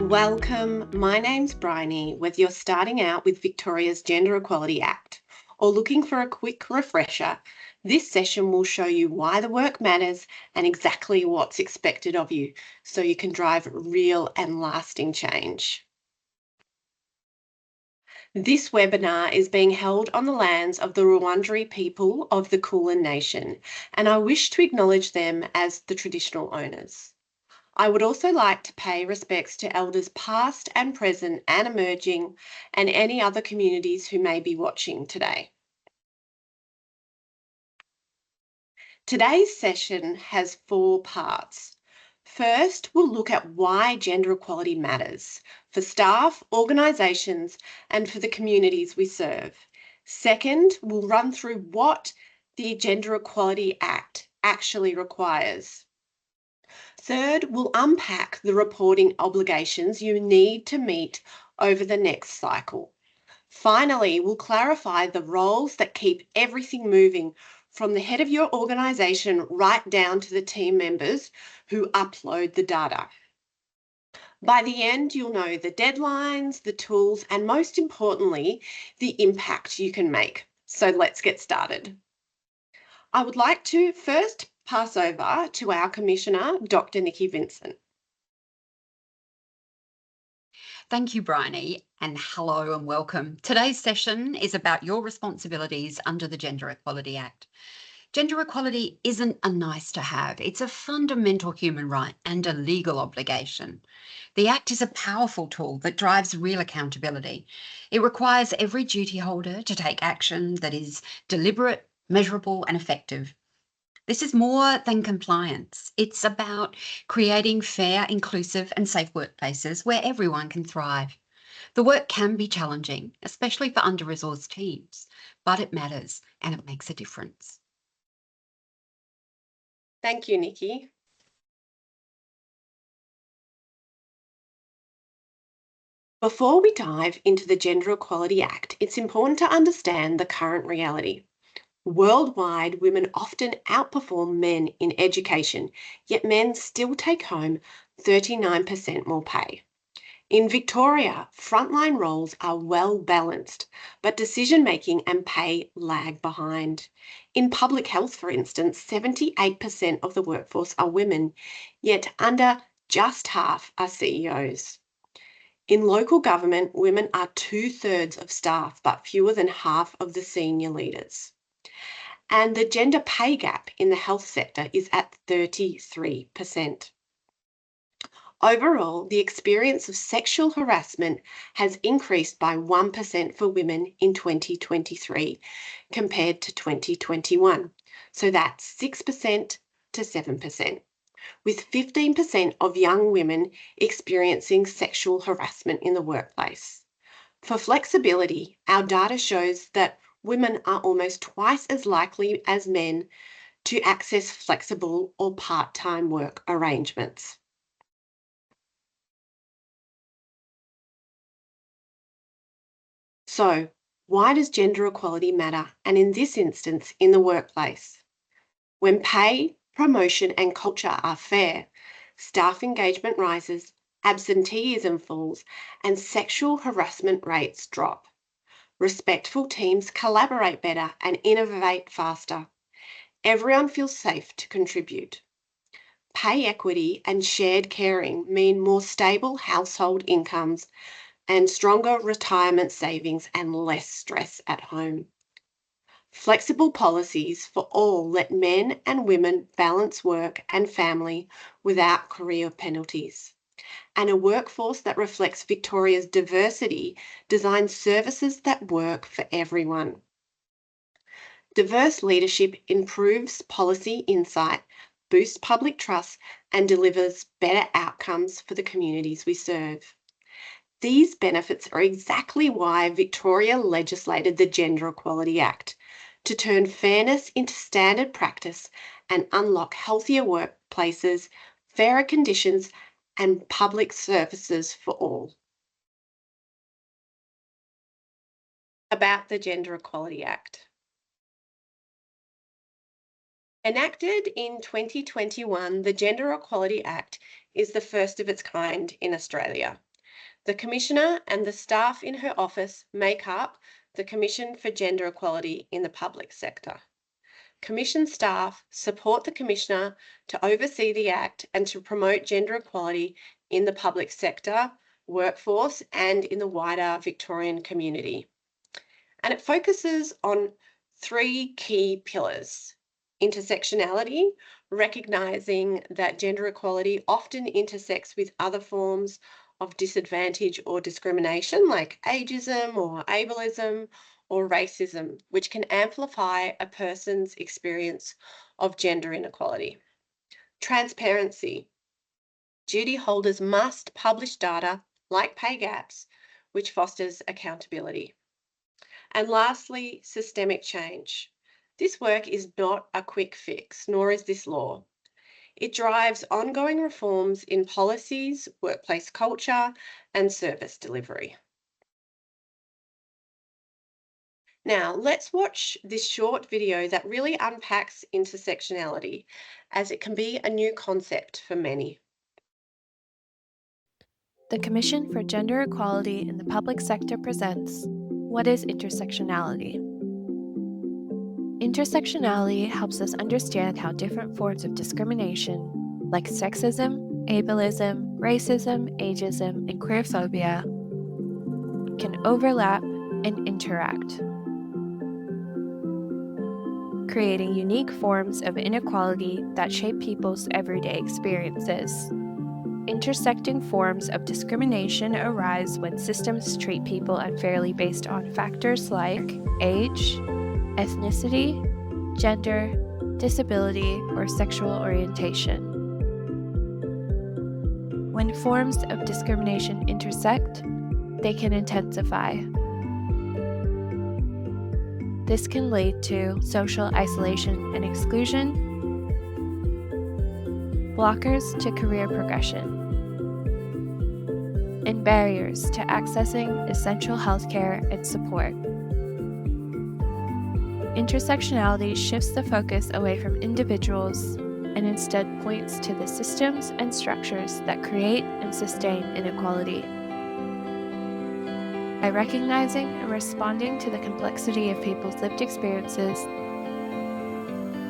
Welcome, my name's Bryony, whether you're starting out with Victoria's Gender Equality Act or looking for a quick refresher, this session will show you why the work matters and exactly what's expected of you so you can drive real and lasting change. This webinar is being held on the lands of the Wurundjeri people of the Kulin Nation, and I wish to acknowledge them as the traditional owners. I would also like to pay respects to elders past and present and emerging and any other communities who may be watching today. Today's session has 4 parts. First, we'll look at why gender equality matters for staff, organisations and for the communities we serve. Second, we'll run through what the Gender Equality Act actually requires. Third, we'll unpack the reporting obligations you need to meet over the next cycle. Finally, we'll clarify the roles that keep everything moving from the head of your organisation right down to the team members who upload the data. By the end, you'll know the deadlines, the tools, and most importantly, the impact you can make. So let's get started. I would like to first pass over to our Commissioner, Dr. Nikki Vincent. Thank you, Bryony, and hello and welcome. Today's session is about your responsibilities under the Gender Equality Act. Gender equality isn't a nice to have, it's a fundamental human right and a legal obligation. The Act is a powerful tool that drives real accountability. It requires every duty holder to take action that is deliberate, measurable, and effective. This is more than compliance. It's about creating fair, inclusive, and safe workplaces where everyone can thrive. The work can be challenging, especially for under-resourced teams, but it matters and it makes a difference. Thank you, Nikki. Before we dive into the Gender Equality Act, it's important to understand the current reality. Worldwide, women often outperform men in education, yet men still take home 39% more pay. In Victoria, frontline roles are well balanced, but decision-making and pay lag behind. In public health, for instance, 78% of the workforce are women, yet under just half are CEOs. In local government, women are 2/3 of staff, but fewer than half of the senior leaders. And the gender pay gap in the health sector is at 33%. Overall, the experience of sexual harassment has increased by 1% for women in 2023 compared to 2021. So that's 6% to 7%, with 15% of young women experiencing sexual harassment in the workplace. For flexibility, our data shows that women are almost twice as likely as men to access flexible or part-time work arrangements. So, why does gender equality matter, and in this instance, in the workplace? When pay, promotion and culture are fair, staff engagement rises, absenteeism falls, and sexual harassment rates drop. Respectful teams collaborate better and innovate faster. Everyone feels safe to contribute. Pay equity and shared caring mean more stable household incomes and stronger retirement savings and less stress at home. Flexible policies for all let men and women balance work and family without career penalties. And a workforce that reflects Victoria's diversity designs services that work for everyone. Diverse leadership improves policy insight, boosts public trust, and delivers better outcomes for the communities we serve. These benefits are exactly why Victoria legislated the Gender Equality Act, to turn fairness into standard practice and unlock healthier workplaces, fairer conditions, and public services for all. About the Gender Equality Act. Enacted in 2021, the Gender Equality Act is the first of its kind in Australia. The Commissioner and the staff in her office make up the Commission for Gender Equality in the Public Sector. Commission staff support the Commissioner to oversee the Act and to promote gender equality in the public sector, workforce, and in the wider Victorian community. And it focuses on three key pillars: intersectionality, recognising that gender equality often intersects with other forms of disadvantage or discrimination like ageism or ableism or racism, which can amplify a person's experience of gender inequality. Transparency. Duty holders must publish data like pay gaps, which fosters accountability. And lastly, systemic change. This work is not a quick fix, nor is this law. It drives ongoing reforms in policies, workplace culture, and service delivery. Now, let's watch this short video that really unpacks intersectionality, as it can be a new concept for many. The Commission for Gender Equality in the Public Sector presents What is Intersectionality? Intersectionality helps us understand how different forms of discrimination, like sexism, ableism, racism, ageism, and queerphobia, can overlap and interact, creating unique forms of inequality that shape people's everyday experiences. Intersecting forms of discrimination arise when systems treat people unfairly based on factors like age, ethnicity, gender, disability, or sexual orientation. When forms of discrimination intersect, they can intensify. This can lead to social isolation and exclusion, blockers to career progression, and barriers to accessing essential healthcare and support. Intersectionality shifts the focus away from individuals and instead points to the systems and structures that create and sustain inequality. By recognizing and responding to the complexity of people's lived experiences,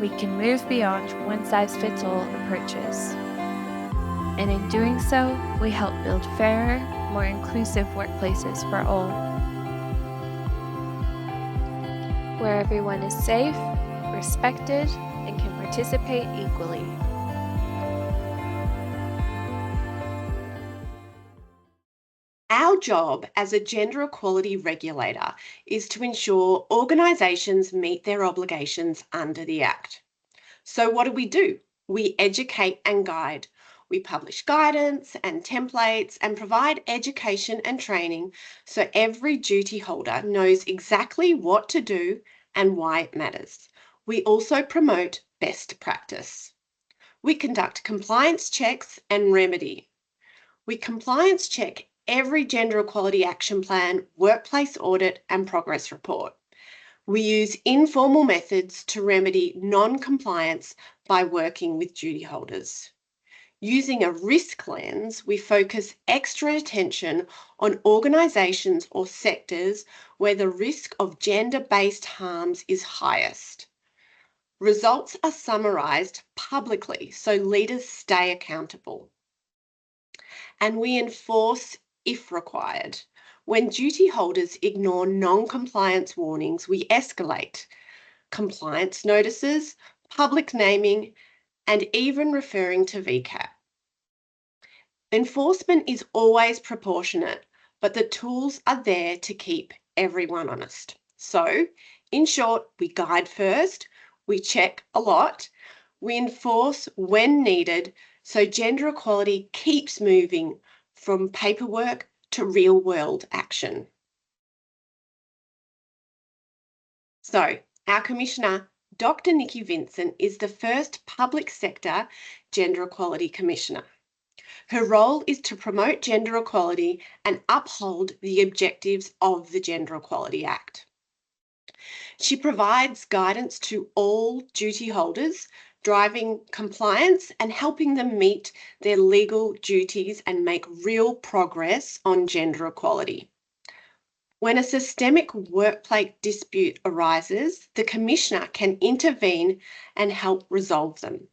we can move beyond one-size-fits-all approaches. And in doing so, we help build fairer, more inclusive workplaces for all, where everyone is safe, respected, and can participate equally. Our job as a gender equality regulator is to ensure organisations meet their obligations under the Act. So what do? We educate and guide. We publish guidance and templates and provide education and training so every duty holder knows exactly what to do and why it matters. We also promote best practice. We conduct compliance checks and remedy. We compliance check every gender equality action plan, workplace audit, and progress report. We use informal methods to remedy non-compliance by working with duty holders. Using a risk lens, we focus extra attention on organisations or sectors where the risk of gender-based harms is highest. Results are summarised publicly so leaders stay accountable. And we enforce if required. When duty holders ignore non-compliance warnings, we escalate compliance notices, public naming, and even referring to VCAT. Enforcement is always proportionate, but the tools are there to keep everyone honest. So, in short, we guide first, we check a lot, we enforce when needed, so gender equality keeps moving from paperwork to real-world action. So, our Commissioner, Dr. Nikki Vincent, is the first public sector Gender Equality Commissioner. Her role is to promote gender equality and uphold the objectives of the Gender Equality Act. She provides guidance to all duty holders, driving compliance and helping them meet their legal duties and make real progress on gender equality. When a systemic workplace dispute arises, the Commissioner can intervene and help resolve them.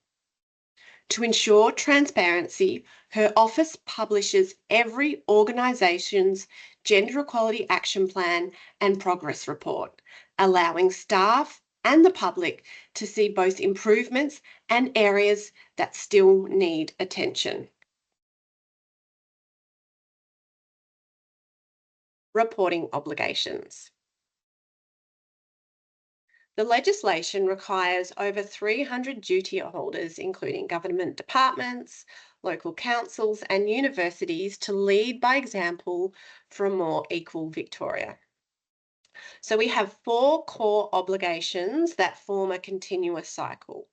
To ensure transparency, her office publishes every organisation's Gender Equality Action Plan and Progress Report, allowing staff and the public to see both improvements and areas that still need attention. Reporting obligations. The legislation requires over 300 duty holders, including government departments, local councils, and universities, to lead by example for a more equal Victoria. So we have 4 core obligations that form a continuous cycle.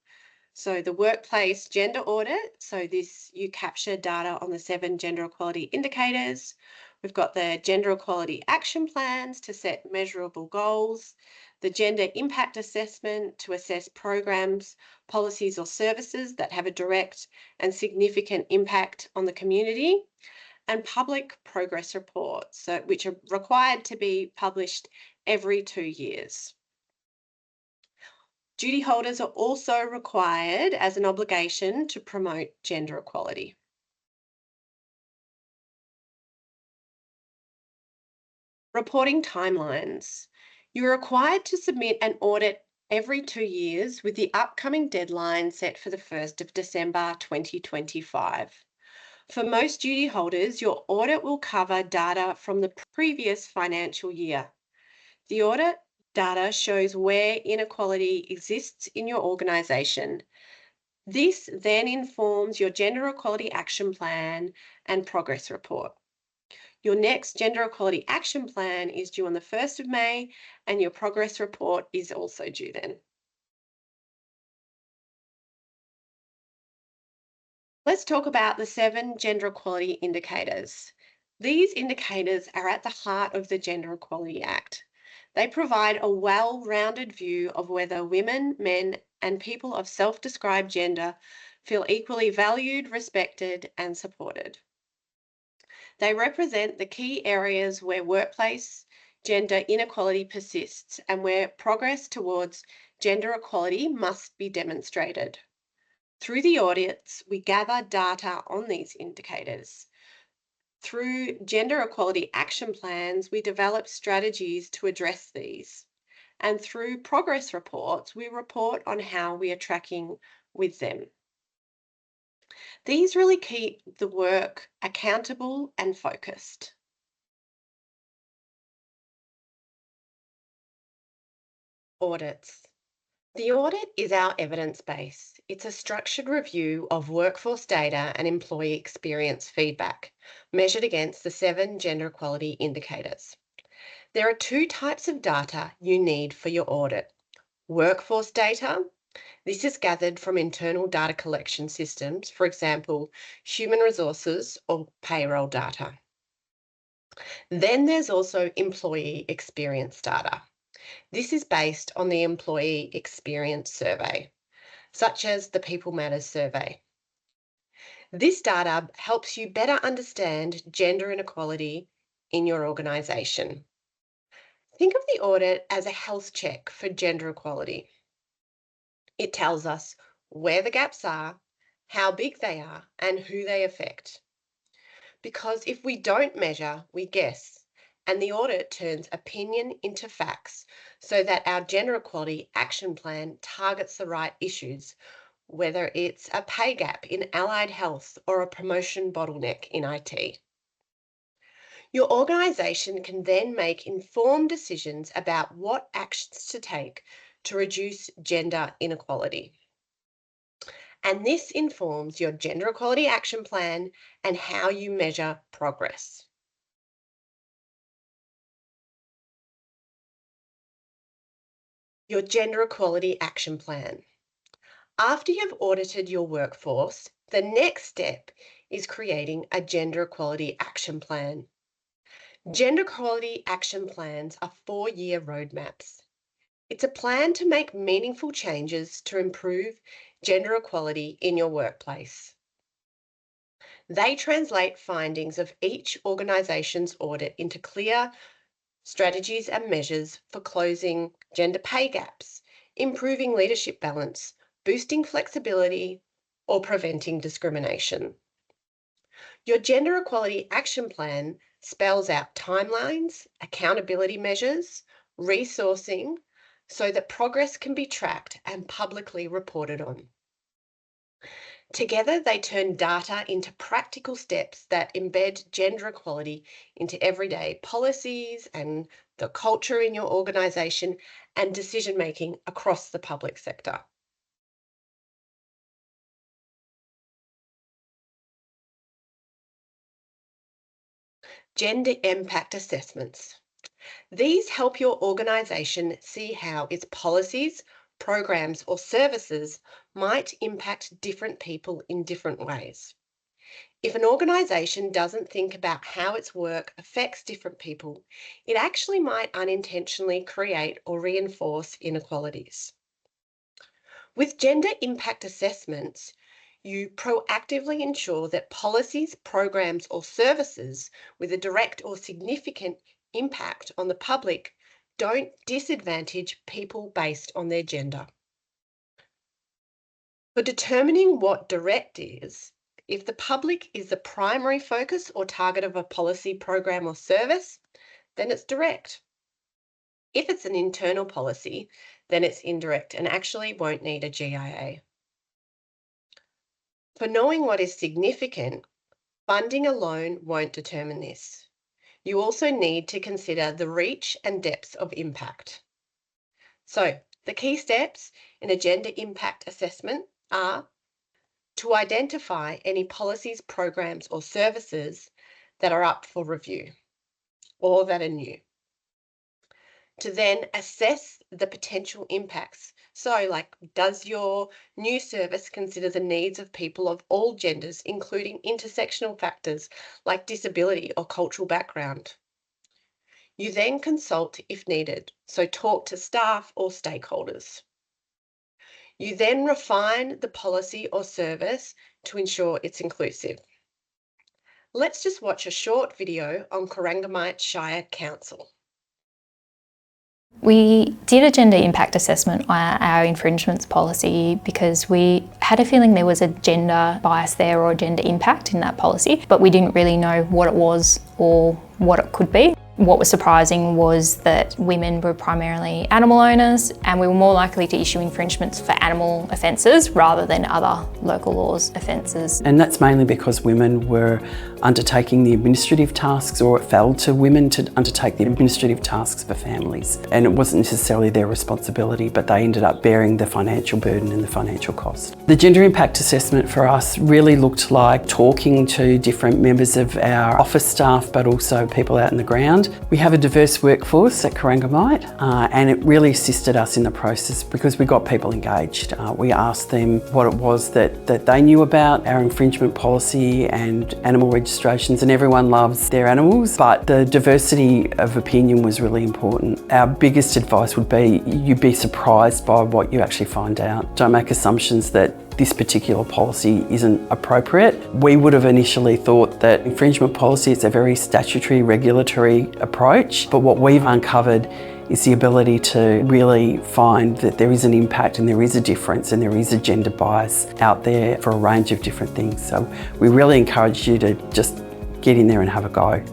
So the workplace gender audit, so this you capture data on the 7 gender equality indicators. We've got the gender equality action plans to set measurable goals, the gender impact assessment to assess programs, policies or services that have a direct and significant impact on the community, and public progress reports, which are required to be published every 2 years. Duty holders are also required as an obligation to promote gender equality. Reporting timelines. You're required to submit an audit every 2 years with the upcoming deadline set for the 1st of December 2025. For most duty holders, your audit will cover data from the previous financial year. The audit data shows where inequality exists in your organisation. This then informs your Gender Equality Action Plan and Progress Report. Your next Gender Equality Action Plan is due on the 1st of May, and your Progress Report is also due then. Let's talk about the 7 gender equality indicators. These indicators are at the heart of the Gender Equality Act. They provide a well-rounded view of whether women, men, and people of self-described gender feel equally valued, respected, and supported. They represent the key areas where workplace gender inequality persists and where progress towards gender equality must be demonstrated. Through the audits, we gather data on these indicators. Through gender equality action plans, we develop strategies to address these. And through progress reports, we report on how we are tracking with them. These really keep the work accountable and focused. Audits. The audit is our evidence base. It's a structured review of workforce data and employee experience feedback, measured against the 7 gender equality indicators. There are 2 types of data you need for your audit. Workforce data. This is gathered from internal data collection systems, for example, human resources or payroll data. Then there's also employee experience data. This is based on the Employee Experience Survey, such as the People Matters survey. This data helps you better understand gender inequality in your organisation. Think of the audit as a health check for gender equality. It tells us where the gaps are, how big they are, and who they affect. Because if we don't measure, we guess. And the audit turns opinion into facts so that our gender equality action plan targets the right issues, whether it's a pay gap in allied health or a promotion bottleneck in IT. Your organisation can then make informed decisions about what actions to take to reduce gender inequality. And this informs your gender equality action plan and how you measure progress. Your Gender Equality Action Plan. After you've audited your workforce, the next step is creating a Gender Equality Action Plan. Gender Equality Action Plans are 4-year roadmaps. It's a plan to make meaningful changes to improve gender equality in your workplace. They translate findings of each organisation's audit into clear strategies and measures for closing gender pay gaps, improving leadership balance, boosting flexibility, or preventing discrimination. Your Gender Equality Action Plan spells out timelines, accountability measures, resourcing, so that progress can be tracked and publicly reported on. Together, they turn data into practical steps that embed gender equality into everyday policies and the culture in your organisation and decision making across the public sector. Gender impact assessments. These help your organisation see how its policies, programs, or services might impact different people in different ways. If an organisation doesn't think about how its work affects different people, it actually might unintentionally create or reinforce inequalities. With gender impact assessments, you proactively ensure that policies, programs, or services with a direct or significant impact on the public don't disadvantage people based on their gender. For determining what direct is, if the public is the primary focus or target of a policy, program, or service, then it's direct. If it's an internal policy, then it's indirect and actually won't need a GIA. For knowing what is significant, funding alone won't determine this. You also need to consider the reach and depth of impact. So, the key steps in a gender impact assessment are to identify any policies, programs, or services that are up for review or that are new. To then assess the potential impacts. So, like, does your new service consider the needs of people of all genders, including intersectional factors like disability or cultural background? You then consult if needed, so talk to staff or stakeholders. You then refine the policy or service to ensure it's inclusive. Let's just watch a short video on Corangamite Shire Council. We did a gender impact assessment on our infringements policy because we had a feeling there was a gender bias there or a gender impact in that policy, but we didn't really know what it was or what it could be. What was surprising was that women were primarily animal owners and we were more likely to issue infringements for animal offences rather than other local laws offences. And that's mainly because women were undertaking the administrative tasks, or it fell to women to undertake the administrative tasks for families. And it wasn't necessarily their responsibility, but they ended up bearing the financial burden and the financial cost. The gender impact assessment for us really looked like talking to different members of our office staff, but also people out in the ground. We have a diverse workforce at Corangamite and it really assisted us in the process because we got people engaged. We asked them what it was that they knew about our infringement policy and animal registrations, and everyone loves their animals, but the diversity of opinion was really important. Our biggest advice would be you'd be surprised by what you actually find out. Don't make assumptions that this particular policy isn't appropriate. We would have initially thought that infringement policy is a very statutory regulatory approach, but what we've uncovered is the ability to really find that there is an impact and there is a difference and there is a gender bias out there for a range of different things. So we really encourage you to just get in there and have a go.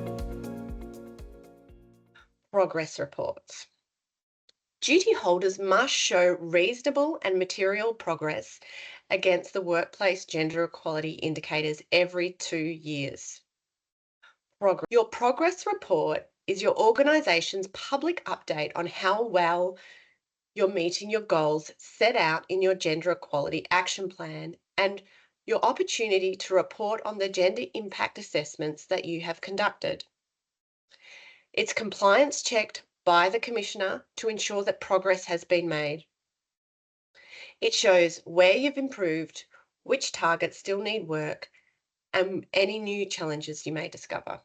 Progress reports. Duty holders must show reasonable and material progress against the workplace gender equality indicators every 2 years. Your progress report is your organisation's public update on how well you're meeting your goals set out in your Gender Equality Action Plan and your opportunity to report on the gender impact assessments that you have conducted. It's compliance checked by the Commissioner to ensure that progress has been made. It shows where you've improved, which targets still need work, and any new challenges you may discover.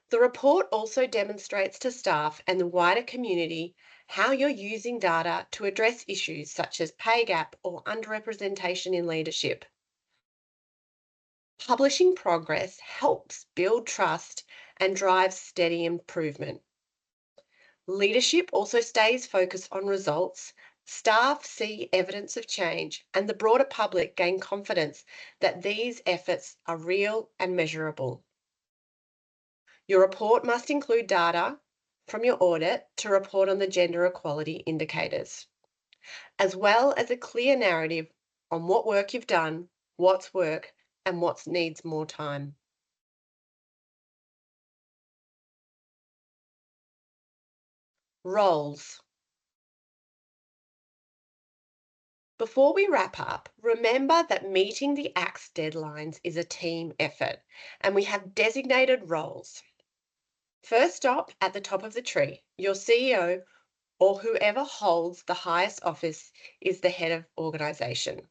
The report also demonstrates to staff and the wider community how you're using data to address issues such as pay gap or underrepresentation in leadership. Publishing progress helps build trust and drives steady improvement. Leadership also stays focused on results. Staff see evidence of change, and the broader public gain confidence that these efforts are real and measurable. Your report must include data from your audit to report on the gender equality indicators, as well as a clear narrative on what work you've done, what's worked, and what needs more time. Roles. Before we wrap up, remember that meeting the Act's deadlines is a team effort, and we have designated roles. First up at the top of the tree, your CEO or whoever holds the highest office is the head of organisation.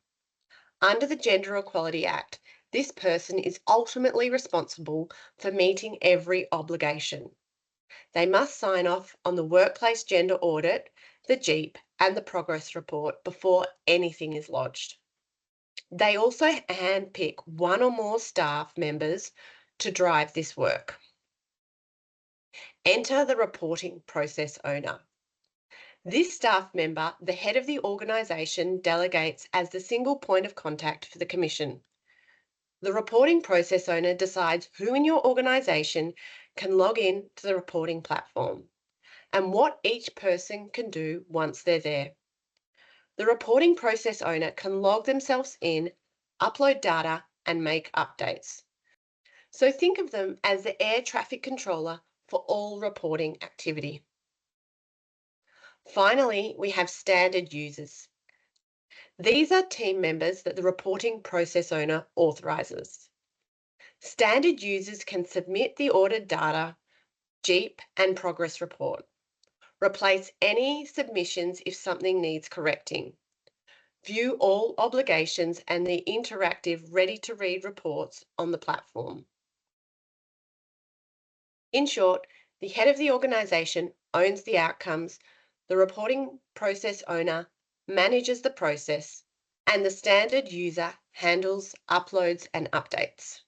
Under the Gender Equality Act, this person is ultimately responsible for meeting every obligation. They must sign off on the workplace gender audit, the GEEP, and the progress report before anything is lodged. They also handpick one or more staff members to drive this work. Enter the reporting process owner. This staff member, the head of the organisation, delegates as the single point of contact for the Commission. The reporting process owner decides who in your organisation can log in to the reporting platform and what each person can do once they're there. The reporting process owner can log themselves in, upload data, and make updates. So think of them as the air traffic controller for all reporting activity. Finally, we have standard users. These are team members that the reporting process owner authorises. Standard users can submit the audit data, GEEP, and progress report. Replace any submissions if something needs correcting. View all obligations and the interactive ready-to-read reports on the platform. In short, the head of the organisation owns the outcomes, the reporting process owner manages the process, and the standard user handles uploads and updates.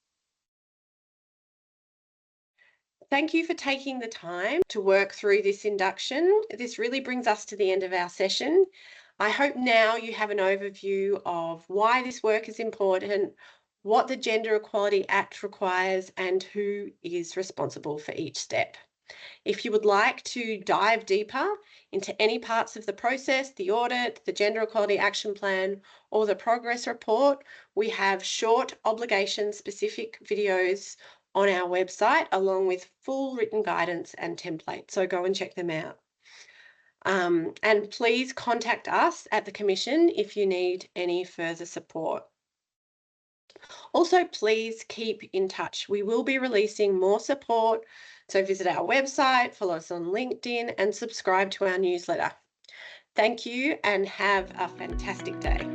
Thank you for taking the time to work through this induction. This really brings us to the end of our session. I hope now you have an overview of why this work is important, what the Gender Equality Act requires, and who is responsible for each step. If you would like to dive deeper into any parts of the process, the audit, the Gender Equality Action Plan, or the progress report, we have short obligation-specific videos on our website, along with full written guidance and templates. So go and check them out. And please contact us at the Commission if you need any further support. Also, please keep in touch. We will be releasing more support. So visit our website, follow us on LinkedIn, and subscribe to our newsletter. Thank you and have a fantastic day.